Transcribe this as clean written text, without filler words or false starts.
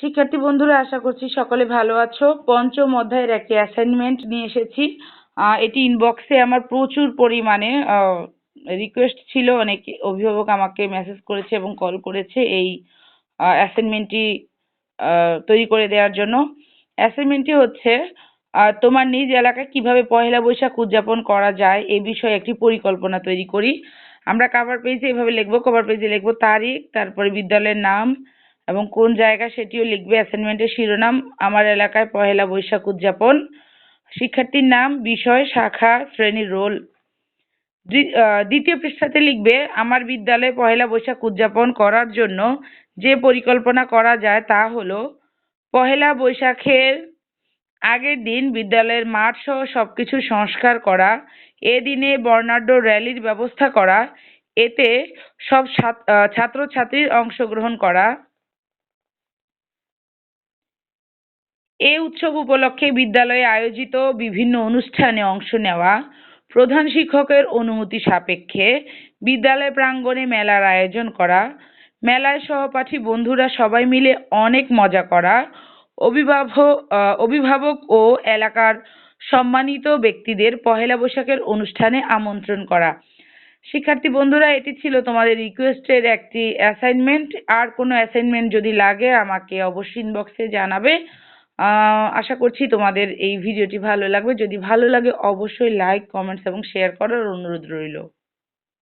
শিক্ষার্থী বন্ধুরা, আশা করছি সকলে ভালো আছো। পঞ্চম অধ্যায়ের একটি অ্যাসাইনমেন্ট নিয়ে এসেছি। এটি ইনবক্সে আমার প্রচুর পরিমাণে রিকোয়েস্ট ছিল। অনেক অভিভাবক আমাকে মেসেজ করেছে এবং কল করেছে এই অ্যাসাইনমেন্টটি তৈরি করে দেওয়ার জন্য। অ্যাসাইনমেন্টটি হচ্ছে তোমার নিজ এলাকায় কিভাবে পহেলা বৈশাখ উদযাপন করা যায় এ বিষয়ে একটি পরিকল্পনা তৈরি করি। আমরা কভার পেজে এভাবে লিখবো, কভার পেজে লিখবো তারিখ, তারপরে বিদ্যালয়ের নাম এবং কোন জায়গা সেটিও লিখবে। অ্যাসাইনমেন্টের শিরোনাম আমার এলাকায় পহেলা বৈশাখ উদযাপন, শিক্ষার্থীর নাম, বিষয়, শাখা, শ্রেণীর, রোল। দ্বিতীয় পৃষ্ঠাতে লিখবে আমার বিদ্যালয়ে পহেলা বৈশাখ উদযাপন করার জন্য যে পরিকল্পনা করা যায় তা হলো পহেলা বৈশাখের আগের দিন বিদ্যালয়ের মাঠ সহ সবকিছু সংস্কার করা, এদিনে বর্ণাঢ্য র্যালির ব্যবস্থা করা, এতে সব ছাত্রছাত্রীর অংশগ্রহণ করা, এই উৎসব উপলক্ষে বিদ্যালয়ে আয়োজিত বিভিন্ন অনুষ্ঠানে অংশ নেওয়া, প্রধান শিক্ষকের অনুমতি সাপেক্ষে বিদ্যালয় প্রাঙ্গণে মেলার আয়োজন করা, মেলায় সহপাঠী বন্ধুরা সবাই মিলে অনেক মজা করা, অভিভাবক ও এলাকার সম্মানিত ব্যক্তিদের পহেলা বৈশাখের অনুষ্ঠানে আমন্ত্রণ করা। শিক্ষার্থী বন্ধুরা, এটি ছিল তোমাদের রিকোয়েস্টের একটি অ্যাসাইনমেন্ট। আর কোনো অ্যাসাইনমেন্ট যদি লাগে আমাকে অবশ্যই ইনবক্সে জানাবে। আশা করছি তোমাদের এই ভিডিওটি ভালো লাগবে। যদি ভালো লাগে অবশ্যই লাইক, কমেন্টস এবং শেয়ার করার অনুরোধ রইল।